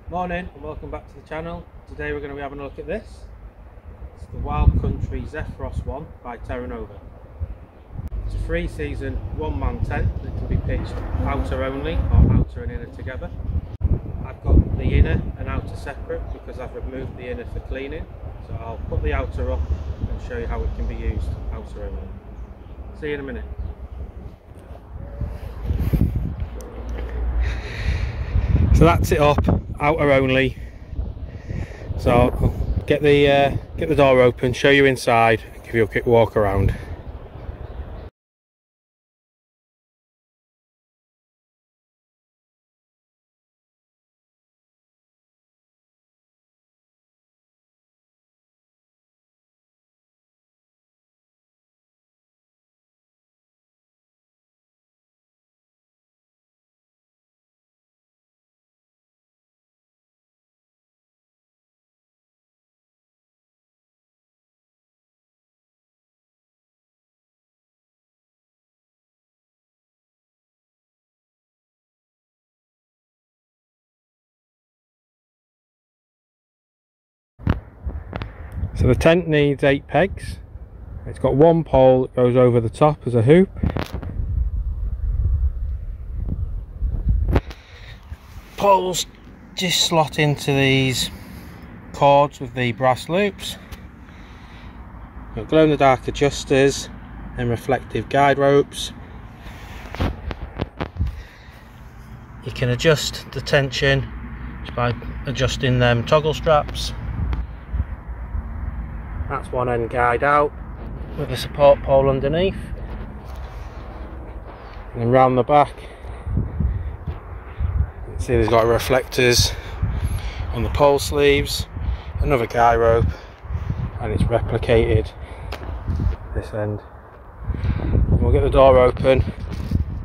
Morning and welcome back to the channel. Today we're going to be having a look at this. It's the Wild Country Zephyros one by Terra Nova. It's a 3-season, one-man tent that can be pitched outer only or outer and inner together. I've got the inner and outer separate because I've removed the inner for cleaning. So I'll put the outer up and show you how it can be used outer only. See you in a minute. So that's it up, outer only. So I'll get the door open, show you inside, and give you a quick walk around. So the tent needs 8 pegs. It's got one pole that goes over the top as a hoop. Poles just slot into these cords with the brass loops. Got glow in the dark adjusters and reflective guide ropes. You can adjust the tension just by adjusting them toggle straps. That's one end guide out with a support pole underneath, and then round the back you can see there's got reflectors on the pole sleeves, another guide rope, and it's replicated this end. And we'll get the door open,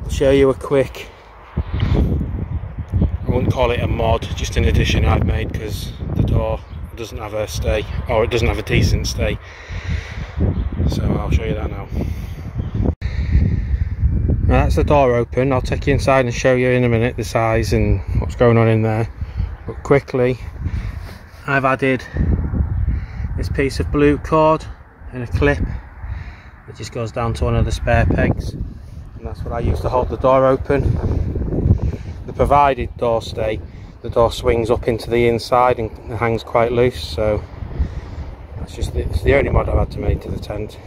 I'll show you a quick, I wouldn't call it a mod, just an addition I've made because the door doesn't have a stay, or it doesn't have a decent stay, so I'll show you that now. Now that's the door open. I'll take you inside and show you in a minute the size and what's going on in there, but quickly I've added this piece of blue cord and a clip that just goes down to one of the spare pegs, and that's what I use to hold the door open. The provided door stay, the door swings up into the inside and hangs quite loose, so that's just it's the only mod I've had to make to the tent.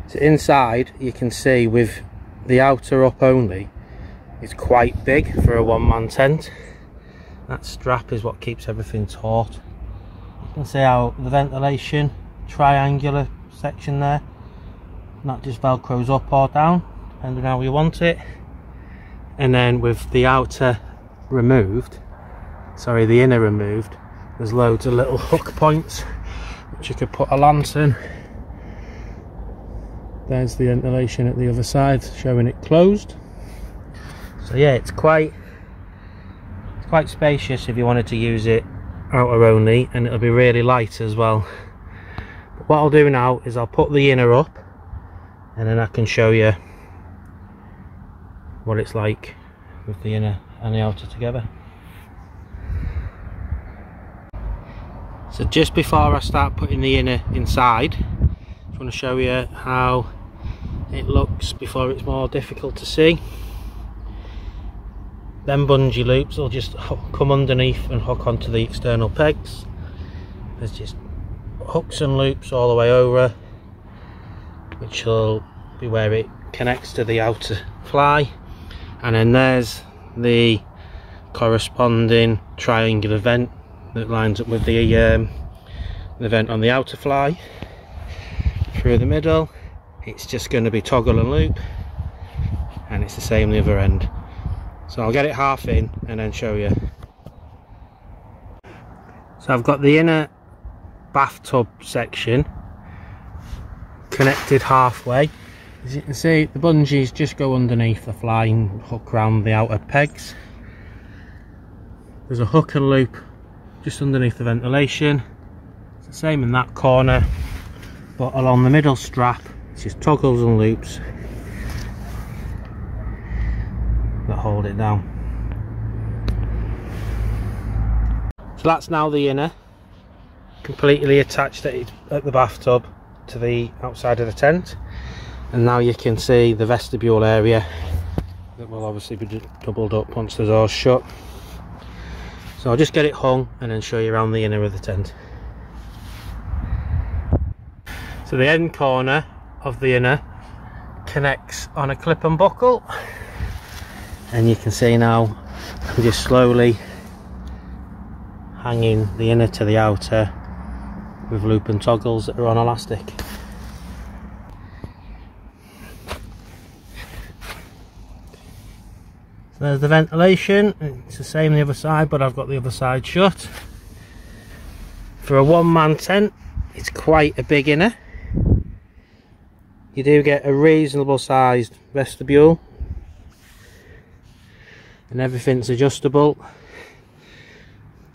So inside you can see with the outer up only, it's quite big for a one-man tent. That strap is what keeps everything taut. You can see how the ventilation triangular section there, that just velcros up or down depending on how you want it. And then with the outer removed, sorry, the inner removed, there's loads of little hook points which you could put a lantern. There's the ventilation at the other side showing it closed. So yeah, it's quite spacious if you wanted to use it outer only, and it'll be really light as well. But what I'll do now is I'll put the inner up and then I can show you what it's like with the inner and the outer together. So just before I start putting the inner inside, I just want to show you how it looks before it's more difficult to see. Them bungee loops will just come underneath and hook onto the external pegs. There's just hooks and loops all the way over, which will be where it connects to the outer fly. And then there's the corresponding triangular vent that lines up with the vent on the outer fly. Through the middle it's just going to be toggle and loop, and it's the same the other end. So I'll get it half in and then show you. So I've got the inner bathtub section connected halfway. As you can see, the bungees just go underneath the fly and hook around the outer pegs. There's a hook and loop just underneath the ventilation. It's the same in that corner, but along the middle strap it's just toggles and loops that hold it down. So that's now the inner, completely attached at the bathtub to the outside of the tent, and now you can see the vestibule area that will obviously be doubled up once the door's shut. So I'll just get it hung and then show you around the inner of the tent. So the end corner of the inner connects on a clip and buckle, and you can see now I'm just slowly hanging the inner to the outer with loop and toggles that are on elastic. So there's the ventilation. It's the same on the other side, but I've got the other side shut. For a one-man tent, it's quite a big inner. You do get a reasonable sized vestibule, and everything's adjustable.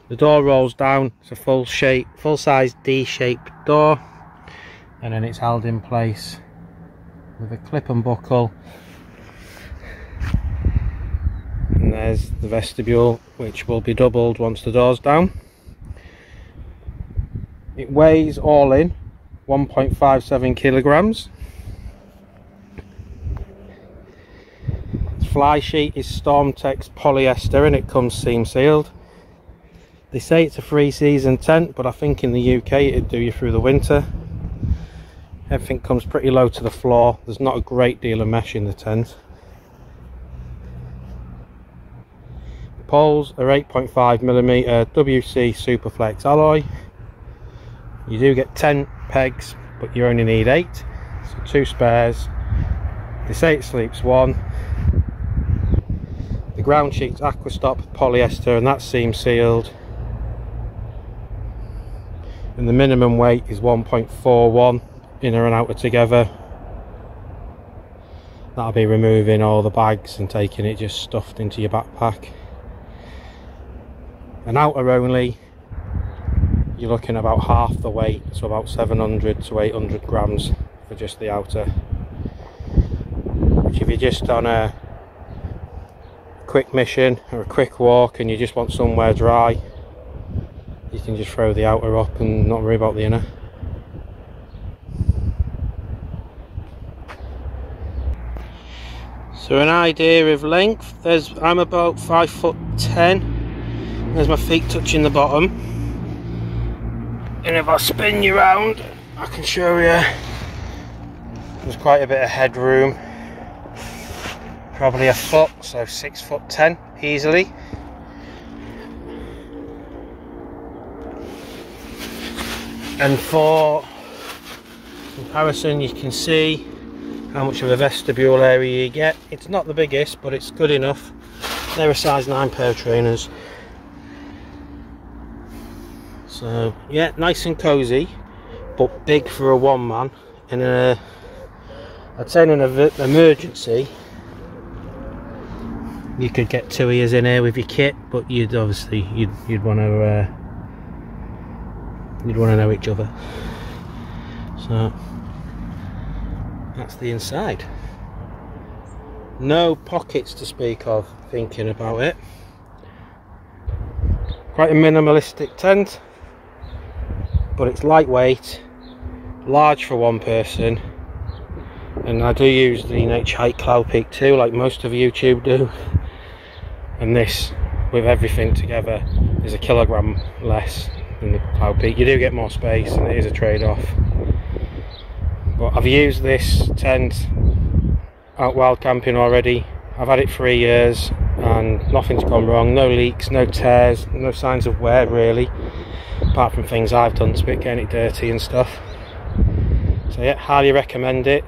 The door rolls down. It's a full size D-shaped door, and then it's held in place with a clip and buckle. And there's the vestibule, which will be doubled once the door's down. It weighs all in 1.57 kilograms. Fly sheet is Stormtex polyester, and it comes seam sealed. They say it's a 3-season tent, but I think in the UK it'd do you through the winter. Everything comes pretty low to the floor. There's not a great deal of mesh in the tent. The poles are 8.5mm WC Superflex alloy. You do get 10 pegs, but you only need 8, so 2 spares. They say it sleeps 1. The ground sheet's Aqua polyester, and that's seam sealed. And the minimum weight is 1.41 inner and outer together. That'll be removing all the bags and taking it just stuffed into your backpack. And outer only, you're looking about half the weight, so about 700 to 800 grams for just the outer. Which if you're just on a quick mission or a quick walk and you just want somewhere dry, you can just throw the outer up and not worry about the inner. So an idea of length, I'm about 5'10". There's my feet touching the bottom, and if I spin you round I can show you there's quite a bit of headroom. Probably a foot, so 6'10" easily. And for comparison, you can see how much of a vestibule area you get. It's not the biggest, but it's good enough. They're a size 9 pair of trainers. So yeah, nice and cozy, but big for a one man. And I'd say in an emergency, you could get 2 ears in here with your kit, but you'd obviously you'd want to know each other. So that's the inside. No pockets to speak of, thinking about it. Quite a minimalistic tent, but it's lightweight, large for one person, and I do use the Nature Hike Cloud Peak too, like most of YouTube do. And this, with everything together, is a kilogram less than the Cloud Peak. You do get more space, and it is a trade-off. But I've used this tent out wild camping already. I've had it 3 years and nothing's gone wrong. No leaks, no tears, no signs of wear really, apart from things I've done to it, getting it dirty and stuff. So yeah, highly recommend it.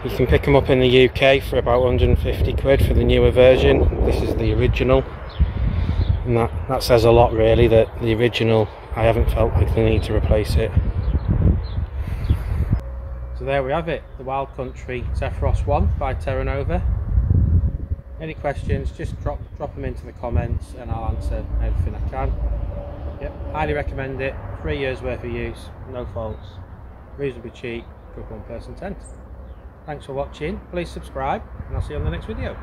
You can pick them up in the UK for about 150 quid for the newer version. This is the original, and that says a lot really, that the original, I haven't felt like the need to replace it. So there we have it, the Wild Country Zephyros 1 by Terra Nova. Any questions, just drop them into the comments and I'll answer everything I can. Yep, highly recommend it. 3 years worth of use, no faults, reasonably cheap for a one person tent. Thanks for watching, please subscribe and I'll see you on the next video.